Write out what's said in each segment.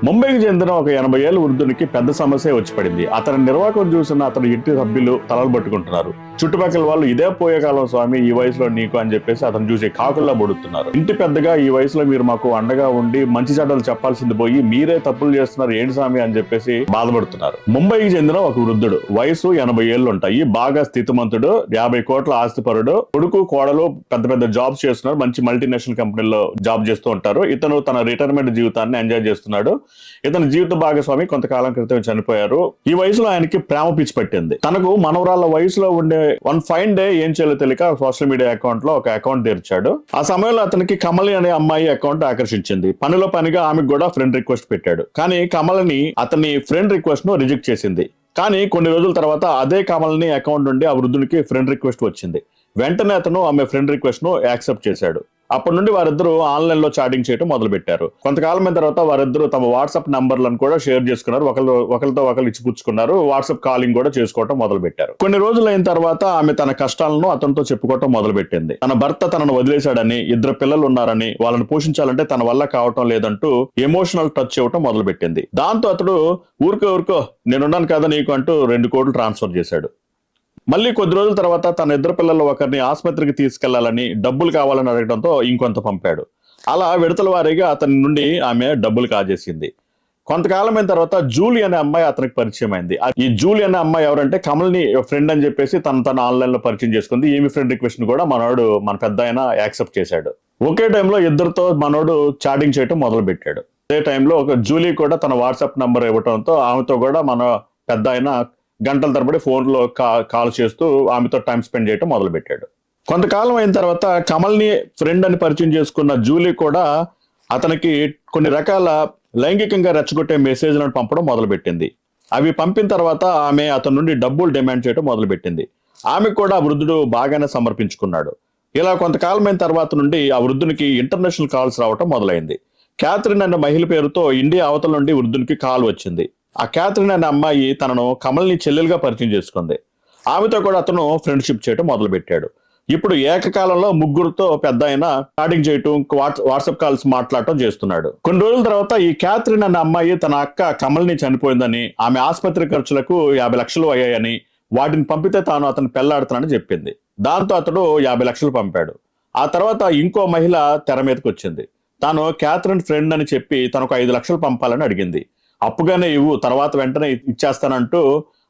ముంబైకి చెందిన ఒక 80 ఏళ్ల వృద్ధునికి పెద్ద సమస్య వచ్చి పడింది. అతని నిర్వాహకం చూసిన అతని ఇంటి సభ్యులు తలలు పట్టుకుంటున్నారు. చుట్టుపక్కల వాళ్ళు ఇదే పోయే కాలం స్వామి, ఈ వయసులో నీకు అని చెప్పేసి అతను చూసి కాకుల్లా బొడుతున్నారు. ఇంటి పెద్దగా ఈ వయసులో మీరు మాకు అండగా ఉండి మంచి చెడ్డలు చెప్పాల్సింది పోయి మీరే తప్పులు చేస్తున్నారు ఏంటి స్వామి అని చెప్పేసి బాధపడుతున్నారు. ముంబైకి చెందిన ఒక వృద్ధుడు, వయసు 80 ఏళ్ళు ఉంటాయి, బాగా స్థితిమంతుడు, 50 కోట్ల ఆస్తిపరుడు, కొడుకు కోడలు పెద్ద పెద్ద జాబ్స్ చేస్తున్నారు, మంచి మల్టీనేషనల్ కంపెనీలో జాబ్ చేస్తూ ఉంటారు. ఇతను తన రిటైర్మెంట్ జీవితాన్ని ఎంజాయ్ చేస్తున్నాడు. ఇతని జీవిత భాగస్వామి కొంతకాలం క్రితం చనిపోయారు. ఈ వయసులో ఆయనకి ప్రేమ పిచ్చి పట్టింది. తనకు మనవరాళ్ళ వయసులో ఉండే వన్ ఫైన్ డే ఏం చేయాలో తెలియక సోషల్ మీడియా అకౌంట్ లో ఒక అకౌంట్ తెరిచాడు. ఆ సమయంలో అతనికి కమలి అనే అమ్మాయి అకౌంట్ ఆకర్షించింది. పనిలో పనిగా ఆమెకు కూడా ఫ్రెండ్ రిక్వెస్ట్ పెట్టాడు. కానీ కమలని అతని ఫ్రెండ్ రిక్వెస్ట్ ను రిజెక్ట్ చేసింది. కానీ కొన్ని రోజుల తర్వాత అదే కమలని అకౌంట్ నుండి ఆ వృద్ధునికి ఫ్రెండ్ రిక్వెస్ట్ వచ్చింది. వెంటనే అతను ఆమె ఫ్రెండ్ రిక్వెస్ట్ ను యాక్సెప్ట్ చేశాడు. అప్పటి నుండి వారిద్దరూ ఆన్లైన్ లో చాటింగ్ చేయడం మొదలు పెట్టారు. కొంతకాలం తర్వాత వారిద్దరూ తమ వాట్సాప్ నంబర్లను కూడా షేర్ చేసుకున్నారు. ఒకరితో ఒకరు ఇచ్చిపుచ్చుకున్నారు. వాట్సాప్ కాలింగ్ కూడా చేసుకోవడం మొదలు పెట్టారు. కొన్ని రోజులు అయిన తర్వాత ఆమె తన కష్టాలను అతనితో చెప్పుకోవటం మొదలు పెట్టింది. తన భర్త తనను వదిలేశాడని, 2 పిల్లలు ఉన్నారని, వాళ్ళని పోషించాలంటే తన వల్ల కావటం లేదంటూ ఎమోషనల్ టచ్ ఇవ్వటం మొదలు పెట్టింది. దాంతో అతడు ఊరుకో నేనున్నాను కదా నీకు అంటూ 2 కోట్లు ట్రాన్స్ఫర్ చేశాడు. మళ్ళీ కొద్ది రోజుల తర్వాత తన 2 పిల్లల్లో ఒకరిని ఆసుపత్రికి తీసుకెళ్లాలని, డబ్బులు కావాలని అడగడంతో ఇంకొంత పంపాడు. అలా విడతల వారీగా అతని నుండి ఆమె డబ్బులు కాజేసింది. కొంతకాలం అయిన తర్వాత జూలీ అనే అమ్మాయి అతనికి పరిచయం అయింది. ఈ జూలీ అనే అమ్మాయి ఎవరంటే కమల్ని ఫ్రెండ్ అని చెప్పేసి తన ఆన్లైన్ లో పరిచయం చేసుకుంది. ఈమె ఫ్రెండ్ రిక్వెస్ట్ ను కూడా మన పెద్ద ఆయన యాక్సెప్ట్ చేశాడు. ఒకే టైంలో ఇద్దరితో మనోడు చాటింగ్ చేయటం మొదలు పెట్టాడు. అదే టైంలో ఒక జూలీ కూడా తన వాట్సాప్ నంబర్ ఇవ్వడంతో ఆమెతో కూడా మన పెద్ద ఆయన గంటల తరబడి ఫోన్ లో కాల్ చేస్తూ ఆమెతో టైం స్పెండ్ చేయడం మొదలు పెట్టాడు. కొంతకాలం అయిన తర్వాత కమల్ని ఫ్రెండ్ అని పరిచయం చేసుకున్న జూలీ కూడా అతనికి కొన్ని రకాల లైంగికంగా రెచ్చగొట్టే మెసేజ్లను పంపడం మొదలు పెట్టింది. అవి పంపిన తర్వాత ఆమె అతని నుండి డబ్బులు డిమాండ్ చేయడం మొదలు పెట్టింది. ఆమె కూడా ఆ వృద్ధుడు బాగానే సమర్పించుకున్నాడు. ఇలా కొంతకాలం అయిన తర్వాత నుండి ఆ వృద్ధునికి ఇంటర్నేషనల్ కాల్స్ రావటం మొదలైంది. క్యాథరిన్ అనే మహిళ పేరుతో ఇండియా అవతల నుండి వృద్ధునికి కాల్ వచ్చింది. ఆ క్యాథరిన్ అనే అమ్మాయి తనను కమల్ని చెల్లెలుగా పరిచయం చేసుకుంది. ఆమెతో కూడా అతను ఫ్రెండ్షిప్ చేయడం మొదలు పెట్టాడు. ఇప్పుడు ఏకకాలంలో 3 పెద్ద ఆయన చాటింగ్ చేయటం, వాట్సాప్ కాల్స్ మాట్లాడటం చేస్తున్నాడు. కొన్ని రోజుల తర్వాత ఈ క్యాథరిన్ అనే అమ్మాయి తన అక్క కమల్ని చనిపోయిందని, ఆమె ఆసుపత్రి ఖర్చులకు 50 లక్షలు అయ్యాయని, వాటిని పంపితే తాను అతను పెళ్లాడుతానని చెప్పింది. దాంతో అతడు 50 లక్షలు పంపాడు. ఆ తర్వాత ఇంకో మహిళ తెర మీదకి వచ్చింది. తాను క్యాథరిన్ ఫ్రెండ్ అని చెప్పి తనకు 5 లక్షలు పంపాలని అడిగింది. అప్పుగానే ఇవ్వు, తర్వాత వెంటనే ఇచ్చేస్తానంటూ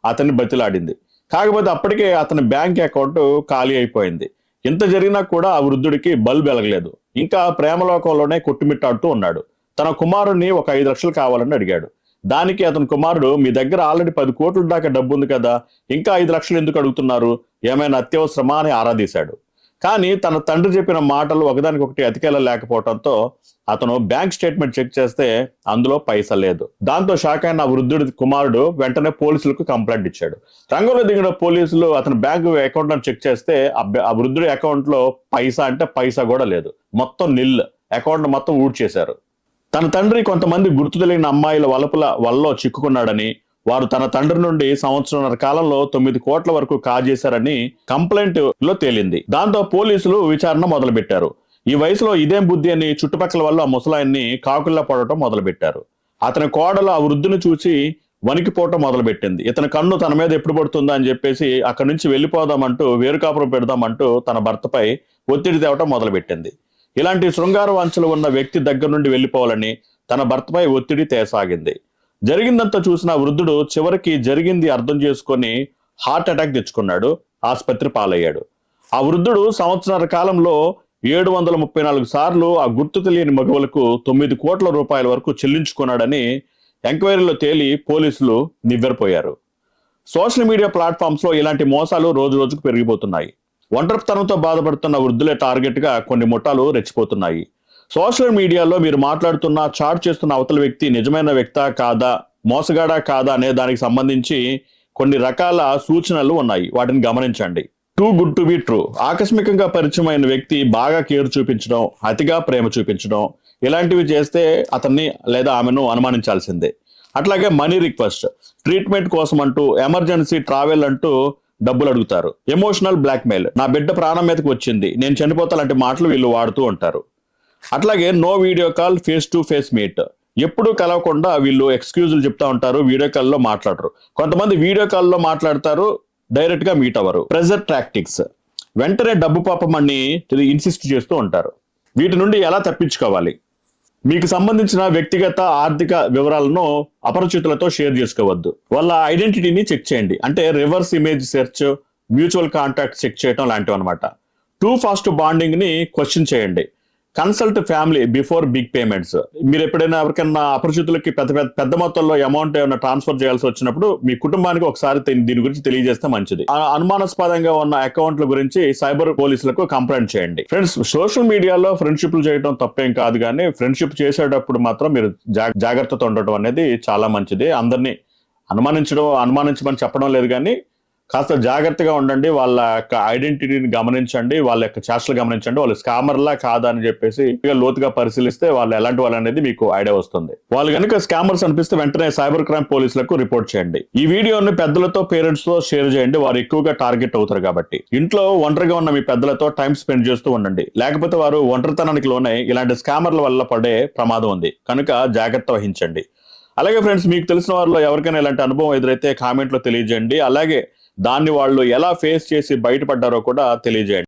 అతన్ని బతిలాడింది. కాకపోతే అప్పటికే అతని బ్యాంక్ అకౌంట్ ఖాళీ అయిపోయింది. ఇంత జరిగినా కూడా ఆ వృద్ధుడికి బల్బ్ వెలగలేదు. ఇంకా ప్రేమలోకంలోనే కొట్టుమిట్టాడుతూ ఉన్నాడు. తన కుమారుడిని ఒక 5 లక్షలు కావాలని అడిగాడు. దానికి అతని కుమారుడు, మీ దగ్గర ఆల్రెడీ 10 కోట్ల దాకా డబ్బు ఉంది కదా, ఇంకా 5 లక్షలు ఎందుకు అడుగుతున్నారు, ఏమైనా అత్యవసరమా అని ఆరాధీశాడు. కానీ తన తండ్రి చెప్పిన మాటలు ఒకదానికొకటి అతికేలా లేకపోవడంతో అతను బ్యాంక్ స్టేట్మెంట్ చెక్ చేస్తే అందులో పైసా లేదు. దాంతో షాక్ అయిన వృద్ధుడి కుమారుడు వెంటనే పోలీసులకు కంప్లైంట్ ఇచ్చాడు. రంగంలో దిగిన పోలీసులు అతని బ్యాంక్ అకౌంట్ చెక్ చేస్తే ఆ వృద్ధుడి అకౌంట్ లో పైసా కూడా లేదు. మొత్తం నిల్, అకౌంట్ మొత్తం ఊడ్చేశారు. తన తండ్రి కొంతమంది గుర్తు తెలియని అమ్మాయిల వలలో చిక్కుకున్నాడని, వారు తన తండ్రి నుండి 1.5 సంవత్సరాల కాలంలో 9 కోట్ల వరకు కాజేశారని కంప్లైంట్ లో తేలింది. దాంతో పోలీసులు విచారణ మొదలు పెట్టారు. ఈ వయసులో ఇదేం బుద్ధి అని చుట్టుపక్కల వాళ్ళు ఆ ముసలాయన్ని కాకుల్లా పడటం మొదలు పెట్టారు. అతని కోడలు ఆ వృద్ధుని చూసి వణికిపోవటం మొదలు పెట్టింది. ఇతని కన్ను తన మీద ఎప్పుడు పడుతుందా అని చెప్పేసి అక్కడి నుంచి వెళ్ళిపోదామంటూ, వేరు కాపురం పెడదామంటూ తన భర్తపై ఒత్తిడి తేవటం మొదలు పెట్టింది. ఇలాంటి శృంగార వాంఛలు ఉన్న వ్యక్తి దగ్గర నుండి వెళ్ళిపోవాలని తన భర్తపై ఒత్తిడి తేసాగింది. జరిగిందంతా చూసిన వృద్ధుడు చివరికి జరిగింది అర్థం చేసుకొని హార్ట్ అటాక్ తెచ్చుకున్నాడు. ఆసుపత్రి పాలయ్యాడు. ఆ వృద్ధుడు 1.5 సంవత్సరాల కాలంలో 734 సార్లు ఆ గుర్తు తెలియని మగవులకు 9 కోట్ల రూపాయల వరకు చెల్లించుకున్నాడని ఎంక్వైరీలో తేలి పోలీసులు నివ్వెరపోయారు. సోషల్ మీడియా ప్లాట్ఫామ్స్ లో ఇలాంటి మోసాలు రోజు రోజుకు పెరిగిపోతున్నాయి. ఒంటరితనంతో బాధపడుతున్న వృద్ధులే టార్గెట్ గా కొన్ని ముఠాలు రెచ్చిపోతున్నాయి. సోషల్ మీడియాలో మీరు మాట్లాడుతున్న, చాట్ చేస్తున్న అవతల వ్యక్తి నిజమైన వ్యక్తా కాదా, మోసగాడా కాదా అనే దానికి సంబంధించి కొన్ని రకాల సూచనలు ఉన్నాయి. వాటిని గమనించండి. Too good to be true. ఆకస్మికంగా పరిచయమైన వ్యక్తి బాగా కేర్ చూపించడం, అతిగా ప్రేమ చూపించడం, ఇలాంటివి చేస్తే అతన్ని లేదా ఆమెను అనుమానించాల్సిందే. అట్లాగే మనీ రిక్వెస్ట్, ట్రీట్మెంట్ కోసం అంటూ, ఎమర్జెన్సీ ట్రావెల్ అంటూ డబ్బులు అడుగుతారు. ఎమోషనల్ బ్లాక్మెయిల్, నా బిడ్డ ప్రాణం మీదకి వచ్చింది, నేను చనిపోతా లాంటి మాటలు వీళ్ళు వాడుతూ ఉంటారు. అట్లాగే no video call, face to face meet, ఎప్పుడు కలవకుండా వీళ్ళు ఎక్స్క్యూజులు చెప్తా ఉంటారు, వీడియో కాల్లో మాట్లాడరు. కొంతమంది వీడియో కాల్లో మాట్లాడతారు, డైరెక్ట్ గా మీట్ అవ్వరు. ప్రెజర్ టాక్టిక్స్, వెంటనే డబ్బు పాపమని ఇన్సిస్ట్ చేస్తూ ఉంటారు. వీటి నుండి ఎలా తప్పించుకోవాలి? మీకు సంబంధించిన వ్యక్తిగత ఆర్థిక వివరాలను అపరిచితులతో షేర్ చేసుకోవద్దు. వాళ్ళ ఐడెంటిటీని చెక్ చేయండి, అంటే reverse image search, mutual contact check చేయడం లాంటివి అనమాట. టూ ఫాస్ట్ బాండింగ్ ని క్వశ్చన్ చేయండి. Consult family before big payments. మీరు ఎప్పుడైనా ఎవరికైనా అపరిచితులకి పెద్ద మొత్తంలో అమౌంట్ ఏమైనా ట్రాన్స్ఫర్ చేయాల్సి వచ్చినప్పుడు మీ కుటుంబానికి ఒకసారి దీని గురించి తెలియజేస్తే మంచిది. అనుమానాస్పదంగా ఉన్న అకౌంట్ల గురించి సైబర్ పోలీసులకు కంప్లైంట్ చేయండి. ఫ్రెండ్స్, సోషల్ మీడియాలో ఫ్రెండ్షిప్లు చేయడం తప్పేం కాదు, కానీ ఫ్రెండ్షిప్ చేసేటప్పుడు మాత్రం మీరు జాగ్రత్తతో ఉండటం అనేది చాలా మంచిది. అందరినీ అనుమానించమని చెప్పడం లేదు, కానీ కాస్త జాగ్రత్తగా ఉండండి. వాళ్ళ యొక్క ఐడెంటిటీని గమనించండి, వాళ్ళ యొక్క చేష్టలు గమనించండి. వాళ్ళు స్కామర్లా కాదా అని చెప్పేసి లోతుగా పరిశీలిస్తే వాళ్ళు ఎలాంటి వాళ్ళు అనేది మీకు ఐడియా వస్తుంది. వాళ్ళు కనుక స్కామర్స్ అనిపిస్తే వెంటనే సైబర్ క్రైమ్ పోలీసులకు రిపోర్ట్ చేయండి. ఈ వీడియోని పెద్దలతో, పేరెంట్స్ తో షేర్ చేయండి. వారు ఎక్కువగా టార్గెట్ అవుతారు కాబట్టి. ఇంట్లో ఒంటరిగా ఉన్న మీ పెద్దలతో టైం స్పెండ్ చేస్తూ ఉండండి, లేకపోతే వారు ఒంటరితనానికి లోనే ఇలాంటి స్కామర్ల వల్ల పడే ప్రమాదం ఉంది కనుక జాగ్రత్త వహించండి. అలాగే ఫ్రెండ్స్, మీకు తెలిసిన వారిలో ఎవరికైనా ఇలాంటి అనుభవం ఎదురైతే కామెంట్ లో తెలియజేయండి. అలాగే దాన్ని వాళ్ళు ఎలా ఫేస్ చేసి బయటపడ్డారో కూడా తెలియజేయండి.